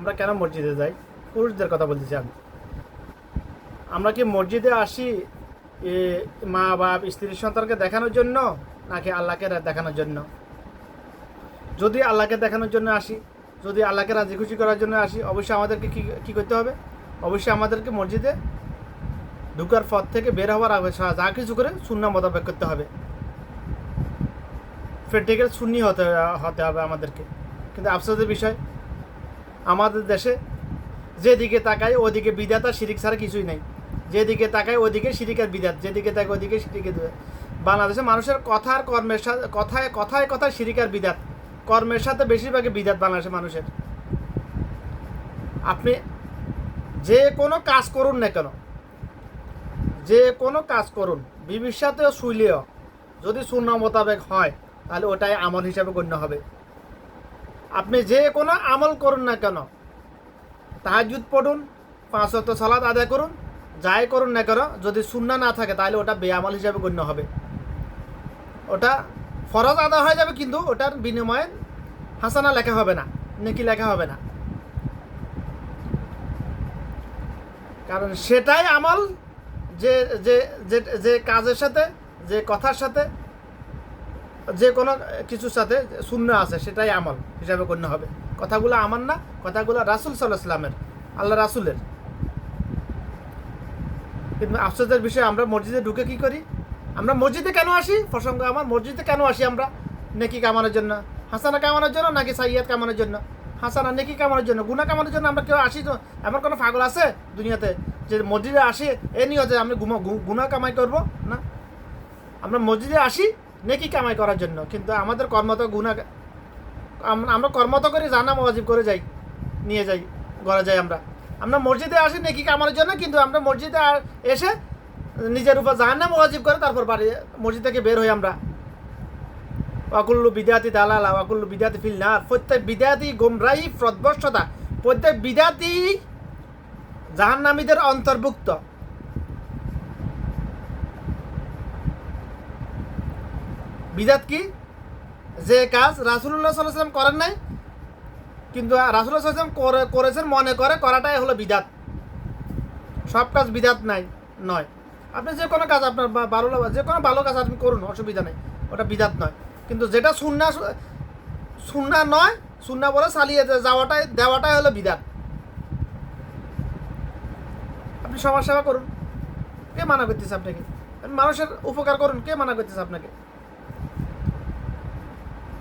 আমরা কেন মসজিদে যাই? পুরুষদের কথা বলতেছি আমি। আমরা কি মসজিদে আসি মা বাপ স্ত্রী সন্তানকে দেখানোর জন্য, নাকি আল্লাহকে দেখানোর জন্য? যদি আল্লাহকে দেখানোর জন্য আসি, যদি আল্লাহকে রাজি খুশি করার জন্য আসি, অবশ্যই আমাদেরকে কী করতে হবে? অবশ্যই আমাদেরকে মসজিদে ঢুকার পথ থেকে বের হওয়ার আগে যা কিছু করে সুন্নাহ মোতাবেক করতে হবে। প্র্যাকটিক্যাল সুন্নি হতে হবে আমাদেরকে। কিন্তু আফসোসের বিষয়, আমাদের দেশে যেদিকে তাকায় ওদিকে বিদাত আর শিরিক ছাড়া কিছুই নাই। যেদিকে তাকায় ওদিকে শিরিক আর বিদাত, যেদিকে তাকায় ওদিকে শিরিকের বিদাত। বাংলাদেশে মানুষের কথা আর কর্মের সাথে কথায় কথায় শিরিক আর বিদাত, কর্মের সাথে বেশিরভাগই বিদাত বাংলাদেশের মানুষের। আপনি যে কোনো কাজ করুন না কেন, যে কোনো কাজ করুন, বিবির সাথেও শুইলেও যদি সুন্নাহ মোতাবেক হয় তাহলে ওটাই আমল হিসাবে গণ্য হবে। আপনি যে কোনো আমল করুন না কেন, তাহাজ্জুদ পড়ুন, 5 ওয়াক্ত সালাত আদায় করুন, যাই করুন না কেন, যদি সুন্নাহ না থাকে তাহলে ওটা বেআমল হিসাবে গণ্য হবে। ওটা ফরজ আদায় হয়ে যাবে, কিন্তু ওটার বিনিময়ে হাসানা লেখা হবে না, নেকি লেখা হবে না। কারণ সেটাই আমল যে যে যে কাজের সাথে, যে কথার সাথে, যে কোনো কিছুর সাথে সুন্নাহ আছে, সেটাই আমল হিসাবে গণ্য হবে। কথাগুলো আমার না, কথাগুলো রাসূল সাল্লাল্লাহু আলাইহি ওয়াসাল্লামের, আল্লাহ রাসূলের। কিন্তু আফসোসের বিষয়, আমরা মসজিদে ঢুকে কী করি? আমরা মসজিদে কেন আসি? প্রসঙ্গ আমার, মসজিদে কেন আসি আমরা? নেকি কামানোর জন্য, হাসানা কামানোর জন্য, নাকি সাইয়্যাত কামানোর জন্য? হাসানা নেকি কামানোর জন্য, গুনাহ কামানোর জন্য আমরা কেউ আসি? তো এমন কোনো পাগল আছে দুনিয়াতে যে মসজিদে আসি এ নিয়তে আমি গুনাহ কামাই করব? না, আমরা মসজিদে আসি নেকি কামাই করার জন্য। কিন্তু আমাদের কর্মত গুনাহ, আমরা কর্মত করে জানা ওয়াজিব করে যাই, নিয়ে যাই, ঘরে যাই। আমরা মসজিদে আসি নেকি কামানোর জন্য, কিন্তু আমরা মসজিদে এসে নিজের উপর জাহান্নাম ওয়াজিব করে তারপর বাড়ি মসজিদ থেকে বের হই আমরা। ওয়াকুল্লু বিদাতি দালালা ওয়াকুল্লু বিদাতি ফিল নার। প্রত্যেক বিদাতি গোমরাহি, প্রদ্ভষ্টতা, প্রত্যেক বিদাতি জাহান্নামীদের অন্তর্ভুক্ত। বিদাত কি? যে কাজ রাসূলুল্লাহ সাল্লাল্লাহু আলাইহি ওয়াসাল্লাম করেন নাই, কিন্তু রাসূলুল্লাহ সাল্লাল্লাহু আলাইহি ওয়াসাল্লাম করেছেন মনে করে করাটাই হলো বিদাত। সব কাজ বিদাত নয়। আপনি যে কোনো কাজ আপনার ভালো লাগে, যে কোনো ভালো কাজ আপনি করুন, অসুবিধা নেই, ওটা বিদাত নয়। কিন্তু যেটা সুন্নাহ নয়, সুন্নাহ বলে চালিয়ে দেওয়াটাই হলো বিদাত। আপনি সমাজ সেবা করুন, কে মানা করতেছে আপনাকে? মানুষের উপকার করুন, কে মানা করতেছে আপনাকে?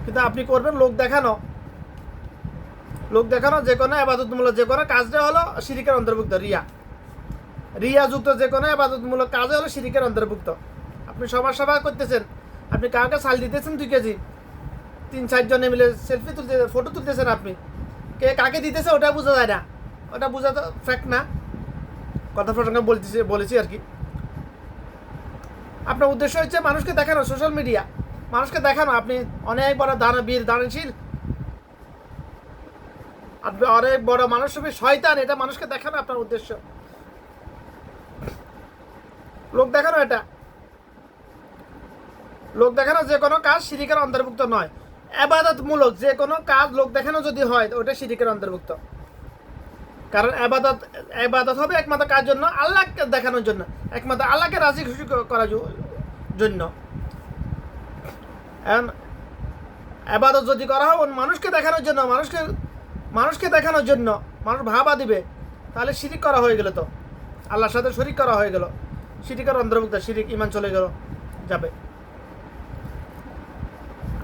কিন্তু আপনি করবেন লোক দেখানো, যে কোনো ইবাদতমূলক যে কোনো কাজটা হলো শিরকের অন্তর্ভুক্ত। রিয়াযুক্ত যে কোনো ইবাদতমূলক কাজে হলো শিরকের অন্তর্ভুক্ত। আপনি সবার সেবা করতেছেন, আপনি কাউকে চাল দিতেছেন 2 কেজি, 3-4 জনে মিলে সেলফি তুলতে, ফটো তুলতেছেন, আপনি কে কাকে দিতেছে ওটা বোঝা যায় না, ওটা বোঝা তো ফ্যাক্ট না। কথা প্রসঙ্গে বলেছি আর কি। আপনার উদ্দেশ্য হচ্ছে মানুষকে দেখানো, সোশ্যাল মিডিয়া, মানুষকে দেখানো আপনি অনেক বড় দানবীর, দানশীল, আপনি অনেক বড় মানুষ হবে, শয়তান, এটা মানুষকে দেখানো আপনার উদ্দেশ্য। লোক দেখানো, এটা লোক দেখানো যে কোনো কাজ শিরকের অন্তর্ভুক্ত নয়। ইবাদতমূলক যে কোনো কাজ লোক দেখানো যদি হয় ওটা শিরকের অন্তর্ভুক্ত। কারণ ইবাদত হবে একমাত্র কার জন্য? আল্লাহকে দেখানোর জন্য, একমাত্র আল্লাহকে রাজি খুশি করার জন্য। ইবাদত যদি করা হয় মানুষকে দেখানোর জন্য, মানুষকে দেখানোর জন্য, মানুষ ভাবা দিবে, তাহলে শিরিক করা হয়ে গেল, তো আল্লাহর সাথে শরিক করা হয়ে গেল, শিরিকের অন্তর্ভুক্ত, শিরিক, ঈমান চলে যাবে।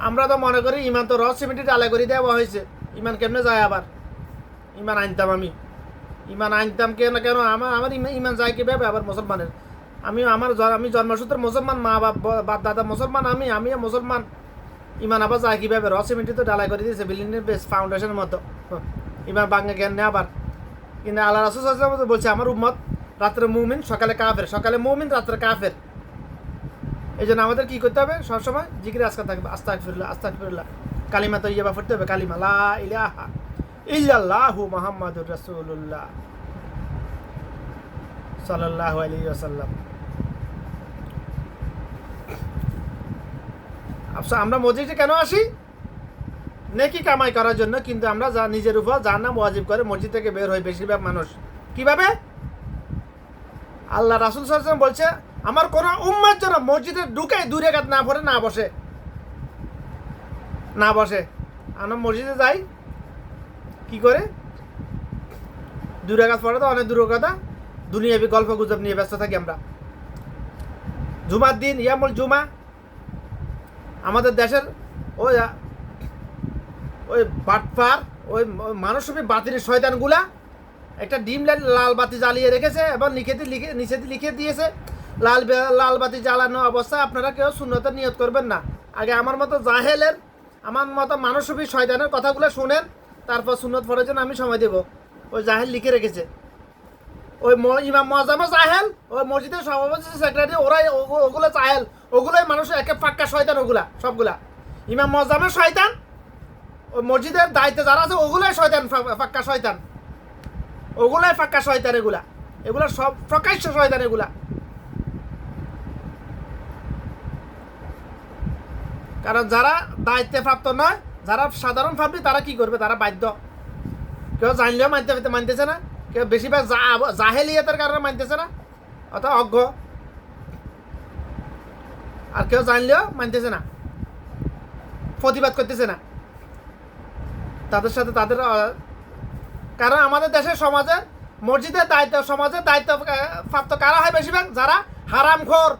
আমরা তো মনে করি ঈমান তো রস সিমেন্টে ডালা করে দেওয়া হয়েছে, ঈমান কেমনে যায়? আবার ঈমান আনতাম কেন আমার ঈমান যায় কীভাবে আবার মুসলমানের? আমি জন্মসূত্রে মুসলমান, মা বাপ দাদা মুসলমান, আমিও মুসলমান, ঈমান আবার যায় কীভাবে? রস সিমেন্টে তো ডালাই করে দিয়েছে বিল্ডিংয়ের বেস ফাউন্ডেশনের মতো। ঈমান বাঙ্গা জ্ঞান নেই আবার। কিন্তু আল্লাহ রাসূল সাল্লাল্লাহু আলাইহি ওয়াসাল্লাম বলছে আমার উম্মত রাত্রে মুমিন, সকালে কাফের, সকালে মুমিন, রাত্রে কাফের। এই জন্য আমাদের কী করতে হবে? সবসময় জিকিরে আজকার থাকবে, আস্তাগফিরুল্লাহ, কালিমা তাইয়্যিবা পড়তে হবে, কালিমা লা ইলাহা ইল্লাল্লাহু মুহাম্মাদুর রাসূলুল্লাহ সাল্লাল্লাহু আলাইহি ওয়াসাল্লাম। আচ্ছা, আমরা মসজিদে কেন আসি? নেকি কামাই করার জন্য, কিন্তু আমরা যা নিজের উপর জাহান্নাম ওয়াজিব করে মসজিদ থেকে বের হয় বেশিরভাগ মানুষ। কিভাবে? আল্লাহ রাসূল সাল্লাল্লাহু আলাইহি ওয়াসাল্লাম বলছে, আমার কোন উম্মত যেন মসজিদে ঢুকে 2 রাকাত না পড়ে না বসে। আমরা মসজিদে যাই কি করে? 2 রাকাত পড়ে তো অনেক দূরের কথা, দুনিয়াবি গল্প গুজব নিয়ে ব্যস্ত থাকি আমরা। জুমার দিন ইয়ামুল জুমা, আমাদের দেশের ওই বাটপার ওই মানসরূপী বাতিল শয়তানগুলা একটা ডিম লাল বাতি জ্বালিয়ে রেখেছে এবং নিচে লিখে দিয়েছে, লাল বাতি জ্বালানো অবস্থায় আপনারা কেউ সুন্নতের নিয়ত করবেন না। আগে আমার মতো জাহেলের, আমার মতো মানসরূপী শয়তানের কথাগুলো শুনেন, তারপর সুন্নত পড়ার জন্য আমি সময় দেব। ওই জাহেল লিখে রেখেছে, ওই ইমাম মুআজ্জামও জাহেল, ওই মসজিদের সভাপতি সেক্রেটারি ওগুলো জাহেল, ওগুলোই মানুষের একে পাক্কা শয়তান, ওগুলা সবগুলা ইমাম মুআজ্জামের শয়তান, ওই মসজিদের দায়িত্বে যারা আছে ওগুলোই শয়তান, পাক্কা শয়তান, ওগুলোই পাক্কা শয়তান। এগুলা সব প্রকাশ্য শয়তান এগুলা। কারণ যারা দায়িত্বে প্রাপ্ত নয়, যারা সাধারণ পাবলিক, তারা কি করবে? তারা বাধ্য। কেউ জানলেও মানতেছে না, কেউ বেশিরভাগ জাহেলিয়াতের কারণে মানতেছে না, অর্থাৎ অজ্ঞ। আর কেউ জানলেও মানতেছে না, প্রতিবাদ করতেছে না তাদের সাথে তাদের। কারণ আমাদের দেশের সমাজে মসজিদের দায়িত্ব, সমাজের দায়িত্ব প্রাপ্ত কারা হয়? বেশিরভাগ যারা হারামখোর,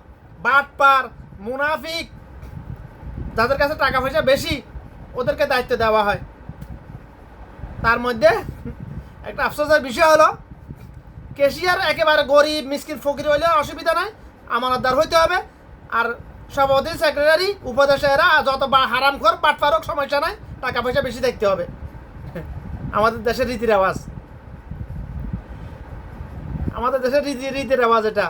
বাটপার, মুনাফিক, যাদের কাছে টাকা পয়সা বেশি, ওদেরকে দায়িত্ব দেওয়া হয়। তার মধ্যে একটা আফসোসের বিষয় হলো, ক্যাশিয়ার একেবারে গরিব মিসকিন ফকির হইলে অসুবিধা নাই, আমানতদার হইতে হবে। আর সভাপতি সেক্রেটারি উপদেশেরা যত হারামখোর বাটপার হোক সমস্যা নাই, টাকা পয়সা বেশি দেখতে হবে। আমাদের দেশের রীতি রেওয়াজ, আমাদের দেশের রীতি রেওয়াজ এটা।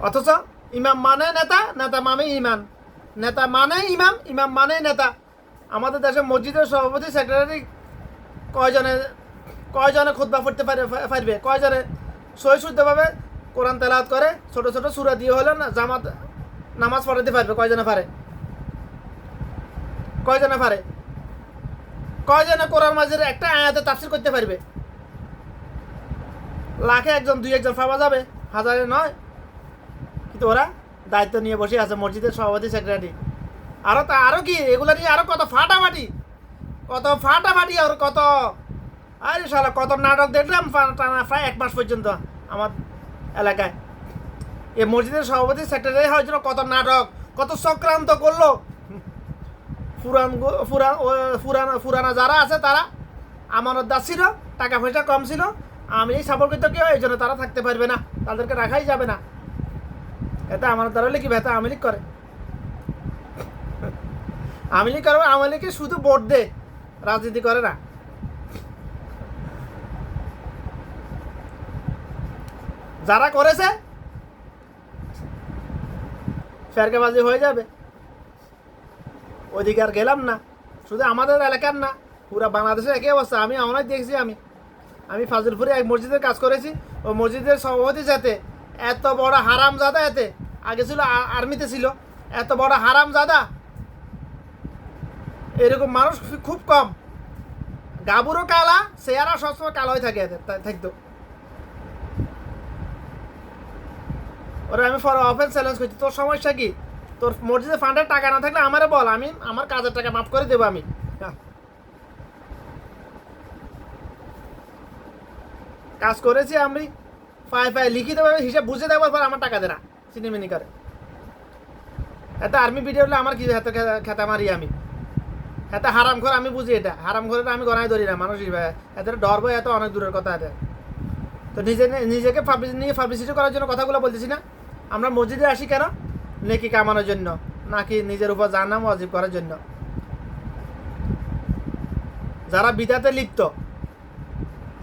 অথচ ইমাম মানে নেতা, নেতা মানে ইমাম, নেতা মানে ইমাম, ইমাম মানে নেতা। আমাদের দেশের মসজিদের সভাপতি সেক্রেটারি কয়জনে খুতবা পড়তে পারবে? কয়জনে সহি শুদ্ধভাবে কোরআন তেলাওয়াত করে ছোট ছোট সূরা দিয়ে হলো না জামাত নামাজ পড়াতে পারবে? কয়জনে পারে? কয়জনে কোরআন মাজিদের একটা আয়াতে তাফসীর করতে পারবে? লাখে একজন, 2-1 পাওয়া যাবে, হাজারে নয়। কিন্তু ওরা দায়িত্ব নিয়ে বসে আছে মসজিদের সভাপতি সেক্রেটারি। আরো কি এগুলো নিয়ে আরো কত ফাটাফাটি আর কত, আরে শালা কত নাটক দেখলাম টানা প্রায় 1 মাস পর্যন্ত আমার এলাকায়। এই মসজিদের সভাপতি সেক্রেটারি হওয়ার জন্য কত নাটক, কত চক্রান্ত করলো। পুরানা যারা আছে তারা আমানতদার ছিল, টাকা পয়সা কম ছিল, আমি সাপোর্ট করতে কেউ, এই জন্য তারা থাকতে পারবে না, তাদেরকে রাখাই যাবে না। এতে আমানতদার হলে কি ভেতা আওয়ামী লীগ করে? আওয়ামী লীগকে শুধু ভোট দে, রাজনীতি করে না। যারা করেছে ফেরকাবাজি হয়ে যাবে। ওইদিকে আর গেলাম না, শুধু আমাদের এলাকার না, পুরা বাংলাদেশের একই অবস্থা। আমি অনেক দেখছি। আমি ফাজিলপুরে এক মসজিদের কাজ করেছি। ও মসজিদের সভাপতি সাথে এত বড় হারামজাদা, এতে আগে ছিল আর্মিতে ছিল, এত বড় হারামজাদা, এরকম মানুষ খুব কম। গাবুরও কালা, চেহারা সবসময় কালো হয়ে থাকে থাকতো। ওরা আমি ফর অফেন্স চ্যালেঞ্জ করছি, তোর সমস্যা কি? তোর মসজিদে ফান্ডের টাকা না থাকলে আমারে বল, আমি আমার কাজের টাকা মাফ করে দেবো। আমি কাজ করেছি, আমি পায়ে লিখিতভাবে হিসাব বুঝে দেওয়ার পর আমার টাকা দে না, চিনিমিনি করে। এত আর্মি ভিডিও হলে আমার কি হাতে খেতা মারি আমি, এত হারাম ঘর আমি বুঝি। এটা হারাম ঘরে আমি গনায় ধরি না মানুষ, এদের ডর ভয় এত অনেক দূরের কথা। এদের তো নিজেকে নিয়ে পাবলিসিটি করার জন্য কথাগুলো বলতেছি না। আমরা মসজিদে আসি কেন? নেকি কামানোর জন্য, নাকি নিজের উপর জাহান্নাম ওয়াজিব করার জন্য? যারা বিদাতে লিপ্ত,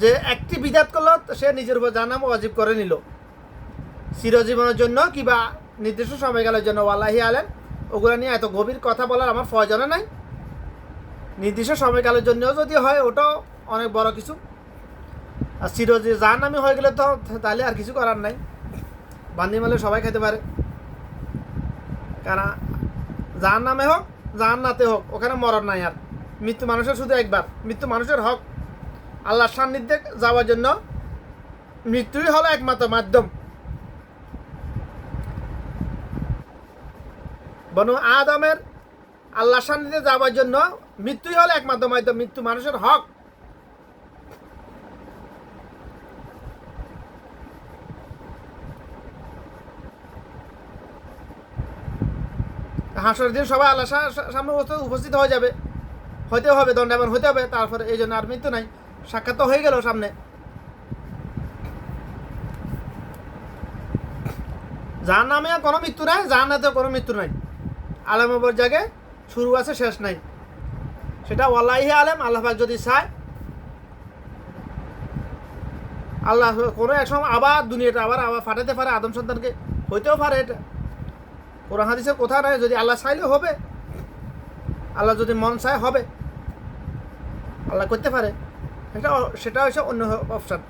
যে একটি বিদাত করলো সে নিজের উপর জাহান্নাম ওয়াজিব করে নিল চিরজীবনের জন্য কিংবা নির্দিষ্ট সময়কালের জন্য। ওয়াল্লাহি আলেম, ওগুলো নিয়ে এত গভীর কথা বলার আমার প্রয়োজনে নাই। নির্দিষ্ট সময়কালের জন্যও যদি হয়, ওটাও অনেক বড় কিছু। আর জাহান্নামী হয়ে গেলে তো তাহলে আর কিছু করার নাই, বান্দি মালে সবাই খেতে পারে। কারণ জাহান্নামে হোক জান্নাতে হোক, ওখানে মরণ নাই। আর মৃত্যু মানুষের শুধু একবার, মৃত্যু মানুষের হক। আল্লাহর সান্নিধ্যে যাওয়ার জন্য মৃত্যুই হলো একমাত্র মাধ্যম। বনু আদমের আল্লাহর সান্নিধ্যে যাওয়ার জন্য মৃত্যুই হলো একমাত্র মাধ্যম। মৃত্যু মানুষের হক। হাসরের দিন সবাই আল্লাহ সামনে উপস্থিত হয়ে যাবে, হইতে হবে, দণ্ডায়মান হইতে হবে। তারপরে এই জন্য আর মৃত্যু নাই, সাক্ষাৎ তো হয়ে গেল সামনে। জাহান্নামে কোনো মৃত্যু নাই, জান্নাতেও কোনো মৃত্যু নাই। আলেমের জায়গায় শুরু আছে, শেষ নাই। সেটা ওয়াল্লাহি আলেম। আল্লাহ পাক যদি চায়, আল্লাহ কোনো এক সময় আবার দুনিয়াটা আবার ফাটাতে পারে আদম সন্তানকে, হইতেও পারে। এটা কোরআন হাদিসের কথা নয়। যদি আল্লাহ চাইলে হবে, আল্লাহ যদি মন চায় হবে, আল্লাহ করতে পারে। সেটা হচ্ছে অন্য অপশান।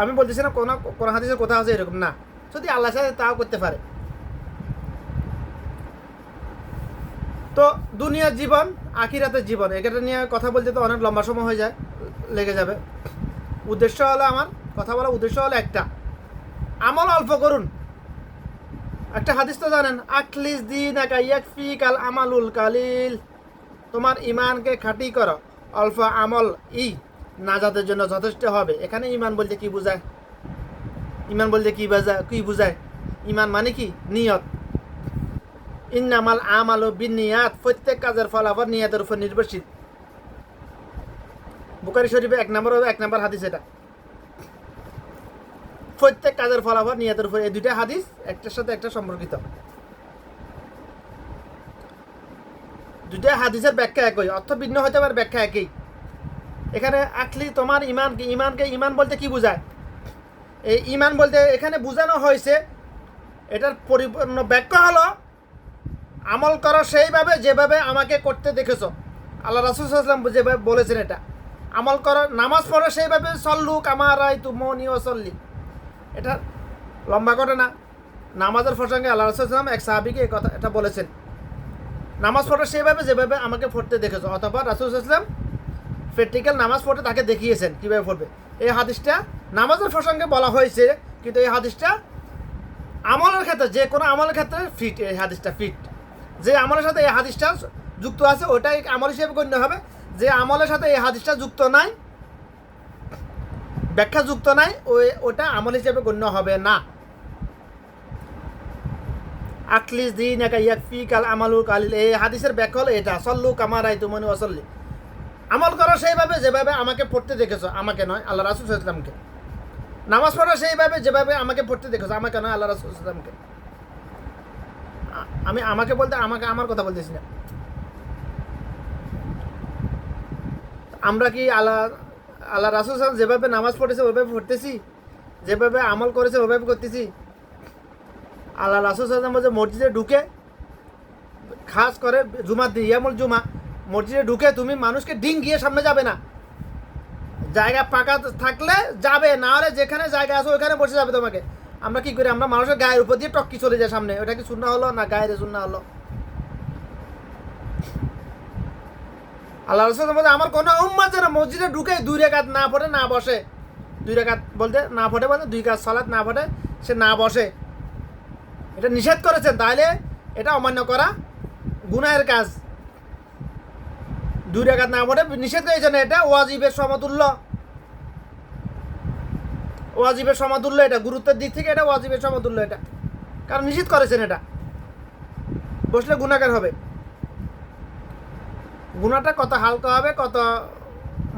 আমি বলতেছি না কোনো কোরআন হাদিসের কথা আছে এরকম না, যদি আল্লাহ চায় তাও করতে পারে। তো দুনিয়ার জীবন, আখিরাতের জীবন, এটা নিয়ে কথা বলতে তো অনেক লম্বা সময় হয়ে যায়, লেগে যাবে। উদ্দেশ্য হলো, আমার কথা বলার উদ্দেশ্য হলো একটা, আমল অল্প করুন। একটা হাদিস তো জানেন, আখলিস দিন ইয়াকফি কাল আমালুল কালিল। তোমার ইমানকে খাঁটি করো, অল্প আমল নাজাতের জন্য যথেষ্ট হবে। এখানে ইমান বলতে কি বোঝায়? ইমান বলতে কি বোঝায়? ইমান মানে কি? নিয়ত। ইন্নামাল আমালু বিন্নিয়াত। প্রত্যেক কাজের ফলাফল নিয়তের উপর নির্ভরশীল। বুখারী শরীফে 1 নম্বর হাদিস এটা। প্রত্যেক কাজের ফলাফল নিয়তের উপর। এই দুইটা হাদিস একটার সাথে একটা সম্পর্কিত। দুইটা হাদিসের ব্যাখ্যা একই, অর্থ ভিন্ন হতে পারে, ব্যাখ্যা একই। এখানে আখলি তোমার ইমানকে ইমান বলতে কি বোঝায়? এই ইমান বলতে এখানে বোঝানো হয়েছে, এটার পরিপূর্ণ ব্যাখ্যা হলো আমল করো সেইভাবে যেভাবে আমাকে করতে দেখেছো। আল্লাহ রাসূল সাল্লাল্লাহু আলাইহি ওয়াসাল্লাম যেভাবে বলেছেন, এটা আমল করো। নামাজ পড়ো সেইভাবে, সল্লু কামা রাআইতুমুনি ওয়াসাল্লি। এটা লম্বা ঘটনা। নামাজের প্রসঙ্গে আল্লাহ রাসূল সাল্লাল্লাহু আলাইহি ওয়াসাল্লাম এক সাহাবীকে এটা বলেছেন, নামাজ পড়ো সেইভাবে যেভাবে আমাকে পড়তে দেখেছো। অথবা রাসূল সাল্লাল্লাহু আলাইহি ওয়াসাল্লাম প্র্যাকটিক্যাল নামাজ পড়তে তাকে দেখিয়েছেন কীভাবে পড়বে। এই হাদিসটা নামাজের প্রসঙ্গে বলা হয়েছে, কিন্তু এই হাদিসটা আমলের ক্ষেত্রে, যে কোনো আমলের ক্ষেত্রে ফিট। এই হাদিসটা ফিট। যে আমলের সাথে এই হাদিসটা যুক্ত আছে ওটাই আমল হিসেবে গণ্য হবে। যে আমলের সাথে এই হাদিসটা যুক্ত নাই, ব্যাখ্যা যুক্ত নাই, ওটা আমল হিসেবে গণ্য হবে না। আখলিস দিন ইয়াকফি কাল আমালুল কালিল। এই হাদিসের ব্যাখ্যা হলো এটা, সল্লু কামা রাআইতুমুনি ওয়াসাল্লি। আমল করো সেইভাবে যেভাবে আমাকে পড়তে দেখেছো। আমাকে নয়, আল্লাহ রাসূল সাল্লাল্লাহু আলাইহি ওয়াসাল্লামকে। নামাজ পড়ো সেইভাবে যেভাবে আমাকে পড়তে দেখেছো। আমাকে নয়, আল্লাহ রাসূল সাল্লাল্লাহু আলাইহি ওয়াসাল্লামকে। আমি আমাকে বলতে আমার কথা বলতেছি না। আমরা কি আল্লাহ রাসূল সাল্লাল্লাহু আলাইহি ওয়াসাল্লাম যেভাবে নামাজ পড়েছে ওইভাবে পড়তেছি? যেভাবে আমল করেছে ওইভাবে করতেছি? আল্লাহ রাসূল সাল্লাল্লাহু আলাইহি ওয়াসাল্লাম মসজিদে ঢুকে, খাস করে জুমার দিন, ইয়ামুল জুমা, মসজিদে ঢুকে তুমি মানুষকে ডিং গিয়ে সামনে যাবে না। জায়গা ফাঁকা থাকলে যাবে, না হলে যেখানে জায়গা আছে ওইখানে বসে যাবে তোমাকে। আমরা কি করি? আমরা মানুষের গায়ের উপর দিয়ে টক্কি চলে যায় সামনে। ওটা কি সুন্নাহ হলো না গায়ের সুন্নাহ হলো? আল্লাহ রাসূল বলতে আমার কোনো উম্মত যেন মসজিদে ঢুকে 2 রাকাত না পড়ে না বসে। 2 রাকাত বলতে না পড়ে বলতে 2 কাজ সালাত না পড়ে, সে না বসে। এটা নিষেধ করেছেন, তাহলে এটা অমান্য করা গুনাহের কাজ। 2 রাকাত না পড়ে নিষেধ করেছেন, এটা ওয়াজিবের সমতুল্য। ওয়াজিবের সমতুল্য এটা, গুরুত্বের দিক থেকে এটা ওয়াজিবের সমতুল্য এটা, কারণ নিষেধ করেছেন। এটা বসলে গুনাহগার হবে। গুনাহটা কত হালকা হবে, কত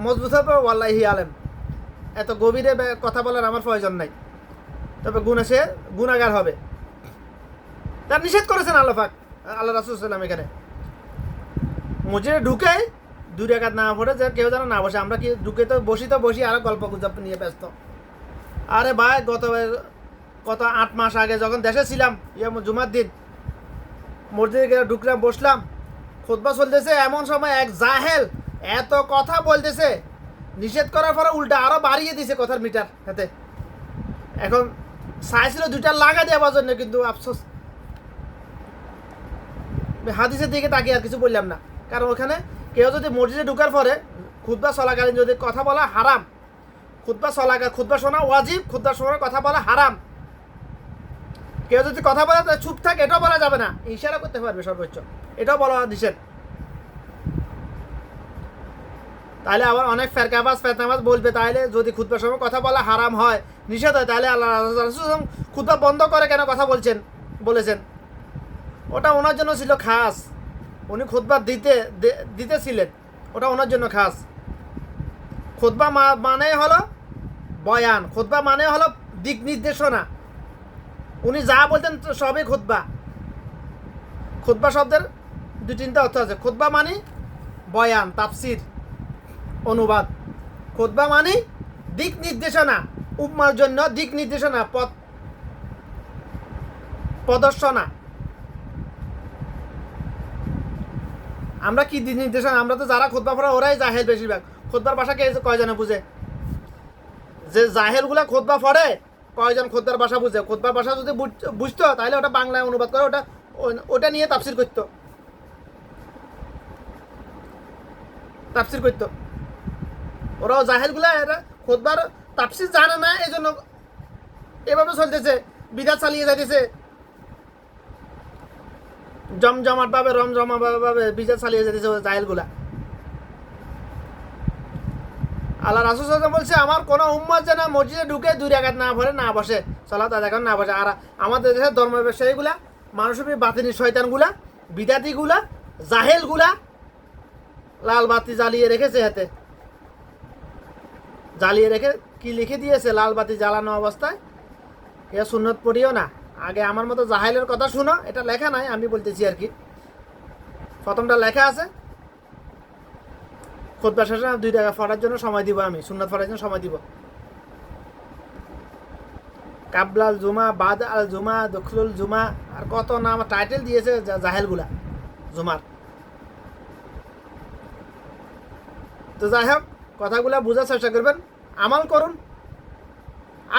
মজবুত হবে, ওয়াল্লাহি আলেম। এত গভীরে কথা বলার আমার প্রয়োজন নাই। তবে সে গুনাহগার হবে। তার নিষেধ করেছেন আল্লাহ পাক, আল্লাহ রাসূল সাল্লাল্লাহু আলাইহি ওয়াসাল্লাম। এখানে মসজিদে ঢুকে 2 রাকাত না পড়ে যে কেউ যেন না বসে। আমরা কি ঢুকে তো বসি আর গল্প গুজব নিয়ে ব্যস্ত। আরে ভাই, গত 8 মাস আগে যখন দেশে ছিলাম, জুমার দিন মসজিদে গেলে ঢুকলাম, বসলাম, খুতবা চলতেছে। এমন সময় এক জাহেল এত কথা বলতেছে, নিষেধ করার পরে উল্টা আরো বাড়িয়ে দিছে কথার মিটার হাতে। এখন চাইছিল 2টা লাগা দেওয়ার জন্য, কিন্তু আফসোস হাদিসের দিকে তাকিয়ে আর কিছু বললাম না, কারণ ওখানে কেউ যদি মসজিদে ঢুকার পরে খুতবা চলাকালীন যদি কথা বলা হারাম, খুতবা শোনা ওয়াজিব, খুতবা শোনার কথা বলা হারাম। কেউ যদি কথা বলে তাহলে চুপ থাক, এটাও বলা যাবে না, ইশারা করতে পারবে সর্বোচ্চ, এটাও বলা নিষেধ। তাহলে আবার অনেক ফেতনাবাজ বলবে, তাহলে যদি খুতবার সময় কথা বলা হারাম হয়, নিষেধ হয়, তাহলে আল্লাহ রাসূল খুতবা বন্ধ করে কেন কথা বলেছেন? ওটা ওনার জন্য ছিল খাস, উনি খুতবা দিতেছিলেন, ওটা ওনার জন্য খাস। খুতবা মানে হলো বয়ান, খুতবা মানে হলো দিক নির্দেশনা। উনি যা বলতেন সবই খুতবা। খুতবা শব্দের 2-3টা অর্থ আছে। খুতবা মানে বয়ান, তাফসির, অনুবাদ। খুতবা মানে দিক নির্দেশনা, উম্মার জন্য দিক নির্দেশনা, প্রদর্শনা। আমরা কি দিক নির্দেশনা? আমরা তো যারা খুতবা পড়ে ওরাই জাহেল বেশিরভাগ। খুতবার ভাষা কয়জনে বুঝে? যে জাহেলগুলা খুতবা পড়ে কয়জন খুতবার ভাষা বুঝে? খুতবার ভাষা যদি বুঝতো তাহলে ওটা বাংলায় অনুবাদ করে ওটা নিয়ে তাফসির করতো। ওরাও জাহেলগুলা এরা খুতবার তাফসির জানে না, এই জন্য এভাবে চলতেছে, বিদাত চালিয়ে যাইতেছে, জমজমাট ভাবে বিদাত চালিয়ে যাইতেছে জাহেলগুলা। আল্লাহ রাসূল সাল্লাল্লাহু আলাইহি ওয়াসাল্লাম বলছে, আমার কোনো উম্মত যেন মসজিদে ঢুকে 2 রাকাত না পড়ে, না বসে, সালাত আদায় করে না বসে। আর আমাদের দেশের ধর্ম ব্যবসায়ীগুলা, মানুষের বাতিনি শয়তানগুলা, বিদাতিগুলা, জাহেলগুলা লাল বাতি জ্বালিয়ে রেখেছে, হাতে জ্বালিয়ে রেখে কি লিখে দিয়েছে, লাল বাতি জ্বালানো অবস্থায় এ সুন্নত পড়িও না, আগে আমার মতো জাহেলের কথা শুনো। এটা লেখা নাই, আমি বলতেছি আর কি। প্রথমটা লেখা আছে, খুতবা শেষে 2 টাকা পড়ার জন্য সময় দিব, আমি সুন্নত পড়ার জন্য সময় দিব। কাবলাল জুমা, বাদ আল জুমা, দখলুল জুমা, আর কত নাম টাইটেল দিয়েছে জাহেলগুলা জুমার। তো যাই হোক, কথাগুলা বোঝার চেষ্টা করবেন, আমাল করুন।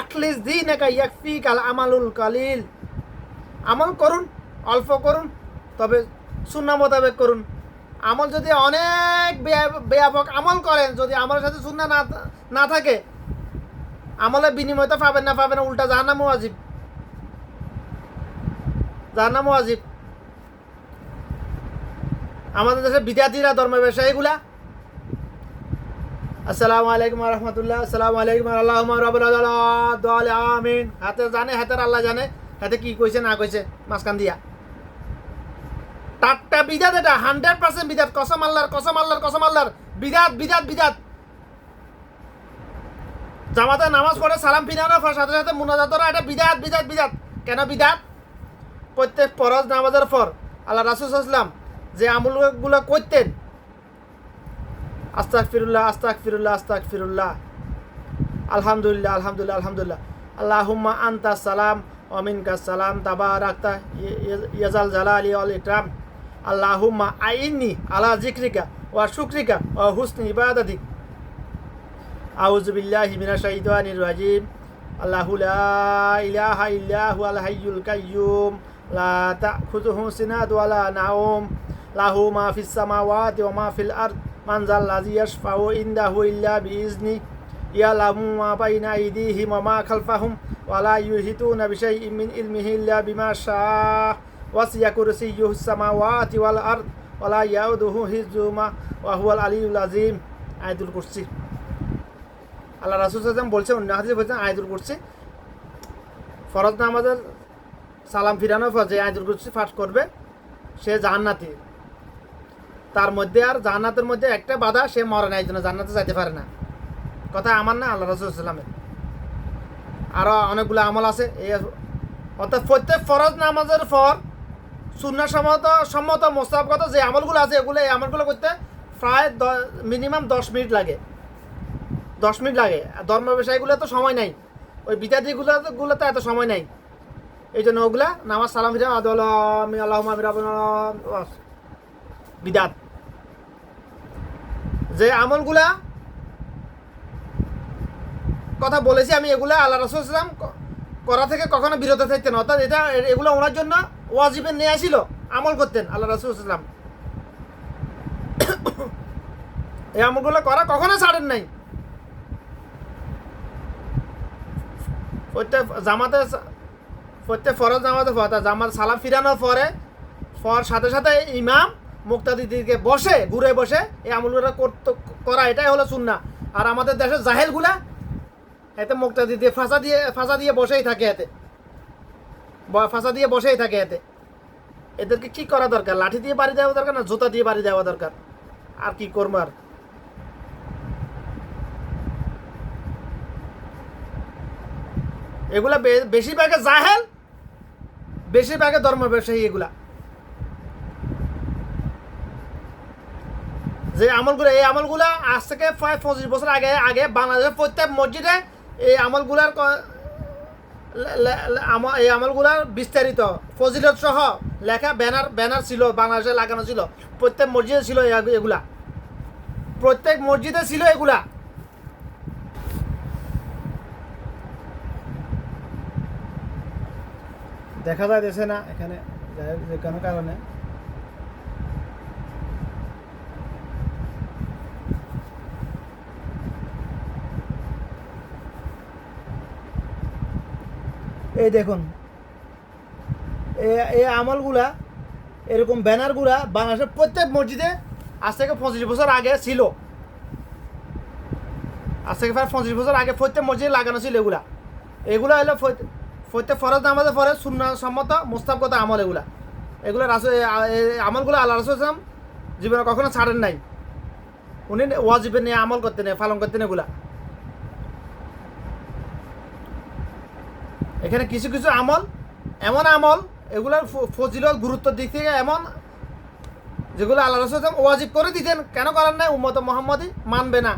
আখলিস দীনাকা ইয়াকফিকাল আমালুল কালিল। আমল করুন, অল্প করুন, তবে সুন্নাহ মোতাবেক করুন। আমল যদি অনেক ব্যাপক আমল করেন, যদি আমলের সাথে সুন্নাহ না থাকে, আমলের বিনিময় তো পাবেন না, উল্টা জাহান্নাম ওয়াজিব। আমাদের দেশে বিদ্যার্থীরা, ধর্ম ব্যবসায়ীগুলা, আসসালামু আলাইকুম ওয়া রাহমাতুল্লাহ, আসসালামু আলাইকুম আল্লাহুম্মা রাব্বানা দোয়ালে আমিন। হাতের আল্লাহ জানে হাতে কি কইছে না কইছে, মাঝখান দিয়া টাট্টা বিদাত, এটা 100% বিদাত। কসম আল্লাহর বিদাত। জামাতে নামাজ পড়ে সালাম ফিরানোর সাথে সাথে মুনাজাতরা, এটা বিদাত। কেন বিদাত? প্রত্যেক ফরজ নামাজের পর আল্লাহ রাসূল সাল্লাল্লাহু আলাইহি ওয়াসাল্লাম যে আমলগুলো করতেন, আস্তাগফিরুল্লাহ, আলহামদুলিল্লাহ, আল্লাহুম্মা আনতা সালাম ওয়া মিনকাস সালাম, তাবারাকতা ইয়াজাল জালালি ওয়াল ইকরাম, আল্লাহুম্মা আইন্নি আলা যিকরিকা ওয়া শুকরিকা ওয়া হুসনি ইবাদাতিক, আউযু বিল্লাহি মিনাশ শাইতানির রাজিম, আল্লাহু লা ইলাহা ইল্লা হুয়াল হাইয়ুল কাইয়্যুম, লা তাখুযুহু সিনাতুন ওয়া লা নাওম, লাহু মা ফিস সামাওয়াতি ওয়া মা ফিল আরদ, মান যাল্লাযী ইয়াশফাউ ইনদাহু ইল্লা বিইজনি, ইয়ালামু মা বাইনা আইদিহিম ওয়া মা খালফাহুম, ওয়া লা ইউহিতুনা বিশাইইন মিন ইলমিহি ইল্লা বিমা শাআ, ওয়াসিয়া কুরসিয়্যুহুস সামাওয়াতি ওয়াল আরদ, ওয়া লা ইয়াউদুহু হিফযুহুমা ওয়া হুয়াল আলিয়্যুল আযীম। আয়াতুল কুরসি। আল্লাহ রাসূল সাল্লাল্লাহু আলাইহি ওয়াসাল্লাম বলছেন, অন্য হাদিসে বলছেন, আয়াতুল কুরসি ফরজ নামাজের সালাম ফিরানোর পর যে আয়াতুল কুরসি পাঠ করবে সে জান্নাতি। তার মধ্যে আর জান্নাতের মধ্যে একটা বাধা, সে মরে না, এই জন্য জান্নাতে যাইতে পারে না। কথা আমার না, আল্লাহ রাসূল সাল্লাল্লাহু আলাইহি ওয়াসাল্লামের। আরও অনেকগুলো আমল আছে। এই অর্থাৎ প্রত্যেক ফরজ নামাজের পর সুন্নাহ সম্মত মোস্তাহাবগত যে আমলগুলো আছে, এই আমলগুলো করতে প্রায় মিনিমাম 10 মিনিট লাগে। ধর্ম ব্যবসায়ীগুলো তো সময় নাই, ওই বিদ্যার্থীগুলোতে এত সময় নাই, এই জন্য ওগুলা নামাজ সালাম ফিরা আল্লাহুম্মা বিদাত। যে আমলগুলা কথা বলেছি আমি, এগুলা আল্লাহ রাসূল সাল্লাল্লাহু আলাইহি ওয়াসাল্লাম করা থেকে কখনো বিরত থাকতেন। অর্থাৎ এগুলো ওনার জন্য ওয়াজিবের নিয়ে আসিল, আমল করতেন আল্লাহ রাসূল সাল্লাল্লাহু আলাইহি ওয়াসাল্লাম। এই আমলগুলো করা কখনো ছাড়েন নাই। প্রত্যেক ফরজ নামাজে জামাত সালাম ফিরানোর পরে সাথে সাথে ইমাম মুক্তাদিদেরকে ঘুরে বসে এই আমলগুলো করা, এটাই হলো সুন্নাহ। আর আমাদের দেশের জাহেলগুলা এতে মুক্তাদি দিয়ে ফাঁসা দিয়ে বসেই থাকে, এতে এদেরকে কি করা দরকার? লাঠি দিয়ে বাড়ি দেওয়া দরকার না জুতা দিয়ে বাড়ি দেওয়া দরকার? আর কি করবো? আর এগুলা বেশিরভাগে জাহেল, বেশিরভাগে ধর্ম ব্যবসায়ী। এগুলা যে আমলগুলো, এই আমলগুলা আজ থেকে প্রায় 25 বছর আগে বাংলাদেশের প্রত্যেক মসজিদে এই আমলগুলার বিস্তারিত ফজিলত সহ লেখা ব্যানার ছিল, বাংলাদেশে লাগানো ছিল। প্রত্যেক মসজিদে ছিল এগুলা, প্রত্যেক মসজিদে ছিল এগুলা। দেখা যাইতেছে না এখানে যে কোনো কারণে। এই দেখুন এই আমলগুলা, এরকম ব্যানারগুলা বাংলাদেশের প্রত্যেক মসজিদে আজ থেকে 25 বছর আগে ছিল। আজ থেকে প্রায় 25 বছর আগে প্রত্যেক মসজিদে লাগানো ছিল এগুলা হলো প্রত্যেক ফরজ নামাজের পরে সুন্নাহ সম্মত মুস্তাহাবগত আমল। এগুলো আমলগুলো আল্লাহ রাসূল সাল্লাল্লাহু আলাইহি ওয়াসাল্লাম জীবনে কখনো ছাড়েন নাই। উনি ওয়াজিবে নিয়ে আমল করতেন, পালন করতেন এগুলা। এখানে কিছু কিছু আমল, এমন আমল এগুলোর ফজিলত গুরুত্বের দিক থেকে এমন, যেগুলো আল্লাহ রাসূল সাল্লাল্লাহু আলাইহি ওয়াসাল্লাম ওয়াজিব করে দিতেন। কেন করেন নাই? উম্মত মুহাম্মাদি মানবে না,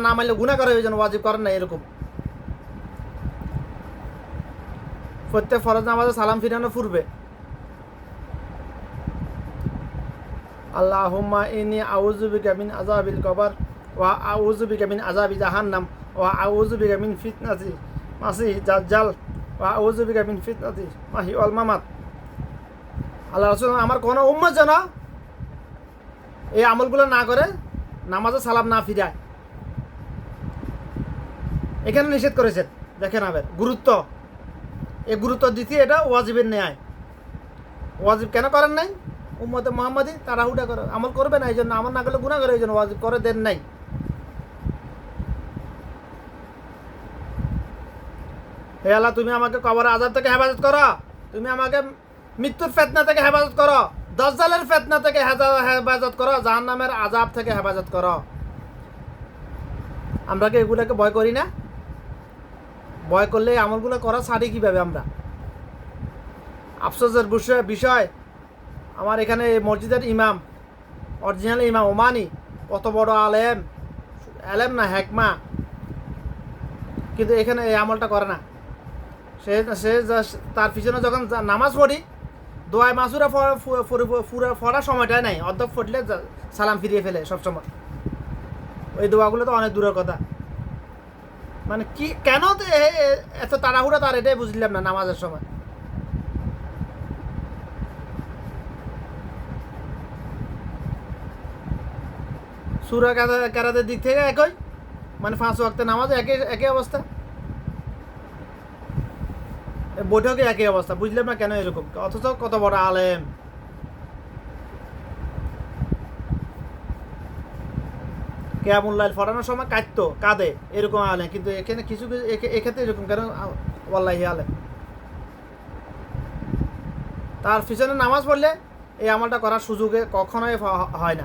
না মানলে গুনাহ করে, এই জন্য ওয়াজিব করেন নাই। এরকম প্রত্যেক ফরজ নামাজে সালাম ফিরানো পূর্বে আল্লাহুম্মা ইন্নী আউযু বিকা মিন আযাবিল কবর ওয়া আউযু বিকা মিন আযাবি জাহান্নাম ওয়া আউযু বিকা মিন ফিতনাতি মাসিহ দাজ্জাল ওয়া আউযু বিকা মিন ফিতনাতি মাহি ওয়াল মামাত। আল্লাহ রাসূল আমার কোনো উম্মত যেন এই আমলগুলো না করে, নামাজে সালাম না ফিরায়, এখানে নিষেধ করেছেন। দেখেন আবার গুরুত্ব, এই গুরুত্ব দিতে এটা ওয়াজিবের ন্যায়। ওয়াজিব কেন করেন নাই? উম্মতে মুহাম্মাদি তাড়াহুড়া করে আমল করবে না, এই জন্য আমল না করলে গুনাহ করে, এই জন্য ওয়াজিব করে দেন নাই। হে আল্লাহ, তুমি আমাকে কবরের আযাব থেকে হেফাজত করো, তুমি আমাকে মৃত্যুর ফিতনা থেকে হেফাজত করো, দাজ্জালের ফিতনা থেকে হেফাজত করো, জাহান্নামের আযাব থেকে হেফাজত করো। আমরা কি এগুলোকে ভয় করি না? ভয় করলে আমলগুলো করা ছাড়ি কিভাবে আমরা? আফসোসের বিষয়, আমার এখানে মসজিদের ইমাম, অরিজিনাল ইমাম ওমানি, কত বড় আলেম না হেকমা, কিন্তু এখানে এই আমলটা করে না। সে তার পিছনে যখন নামাজ পড়ি, দোয়া মাসুরা পড়ার সময়টাই নাই, অর্ধেক পড়লে সালাম ফিরিয়ে ফেলে সবসময়। ওই দোয়াগুলো তো অনেক দূরের কথা। মানে কি কেন এত তাড়াহুড়া তার, এটাই বুঝলাম না নামাজের সময়। সূরা কেরাতের দিক থেকে একই, মানে 5 ওয়াক্তের নামাজ একই অবস্থা, বৈঠকে একই অবস্থা। বুঝলাম না কেন এরকম, অথচ কত বড় আলেম। কিয়ামুল লাইল পড়ানোর সময় কাঁদে এরকম আলেম, কিন্তু এখানে কিছু এক্ষেত্রে এরকম কেন? ওয়াল্লাহি আলেম। তার পিছনে নামাজ পড়লে এই আমলটা করার সুযোগে কখনোই হয়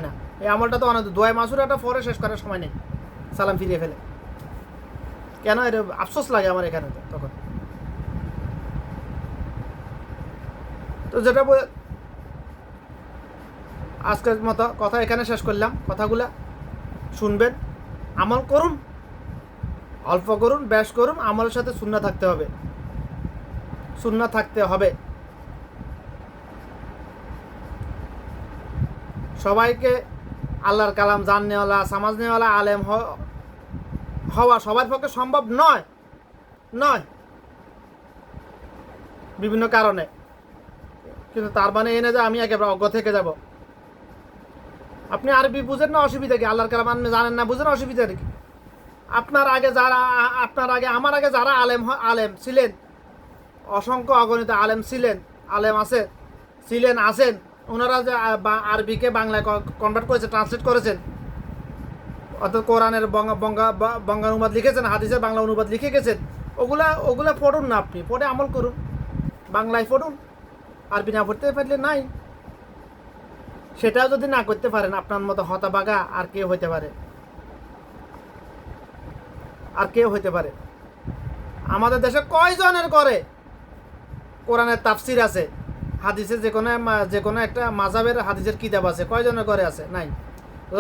না। এই আমলটা তো অনেক দোয়া মাসুরাটা পরে শেষ করার সময় নেই, সালাম ফিরিয়ে ফেলে। কেন? এটা আফসোস লাগে আমার এখানে তখন। তো যেটা আজকের মতো কথা এখানে শেষ করলাম। কথাগুলা শুনবেন, আমল করুন, অল্প করুন, বেশ করুন, আমলের সাথে সুন্নাহ থাকতে হবে। সবাইকে আল্লাহর কালাম জাননেওয়ালা, সমাজনেওয়ালা আলেম হওয়া সবার পক্ষে সম্ভব নয় বিভিন্ন কারণে। কিন্তু তার মানে এনে যে আমি একেবারে অজ্ঞ থেকে যাব। আপনি আরবি বুঝেন না, অসুবিধা কি? আল্লাহর কালাম আপনি জানেন না, বুঝেন, অসুবিধা কি? আপনার আগে যারা, আপনার আগে, আমার আগে যারা আলেম ছিলেন, অসংখ্য অগণিত আলেম ছিলেন, আলেম আছে, ছিলেন, আছেন, ওনারা যে আরবিকে বাংলায় কনভার্ট করেছে, ট্রান্সলেট করেছেন, অর্থাৎ কোরআনের বঙ্গানুবাদ লিখেছেন, হাদিসের বাংলা অনুবাদ লিখে গেছেন, ওগুলা পড়ুন না, আপনি পড়ে আমল করুন, বাংলায় পড়ুন, আরবি না পড়তে পারলে নাই। সেটাও যদি না করতে পারেন, আপনার মতো হতভাগা আর কেউ হইতে পারে? আর কেউ হইতে পারে? আমাদের দেশে কয়জনের করে কোরআনের তাফসির আছে, হাদিসে যে কোনো একটা মাযহাবের হাদিসের কিতাব আছে, কয়জনের ঘরে আছে? নাই।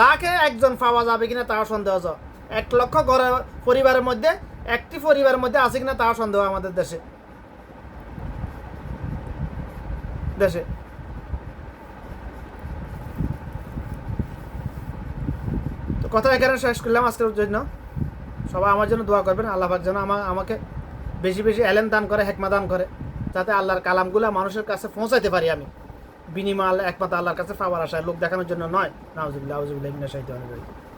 লাখে একজন পাওয়া যাবে কিনা তাও সন্দেহ। 1,00,000 ঘরে পরিবারের মধ্যে একটি পরিবারের মধ্যে আছে কিনা তাও সন্দেহ আমাদের দেশে। তো কথা এখানে শেষ করলাম আজকের জন্য। সবাই আমার জন্য দোয়া করবেন, আল্লাহ পাক যেন আমাকে বেশি বেশি এলেম দান করে, হেকমা দান করে, যাতে আল্লাহর কালামগুলো মানুষের কাছে পৌঁছাইতে পারি আমি। বিনিময় একমাত্র আল্লাহর কাছে পাওয়ার আশায়, লোক দেখানোর জন্য নয়। নাউজুবিল্লাহ, আউযুবিল্লাহি মিনাশ শাইতানির রাজিম।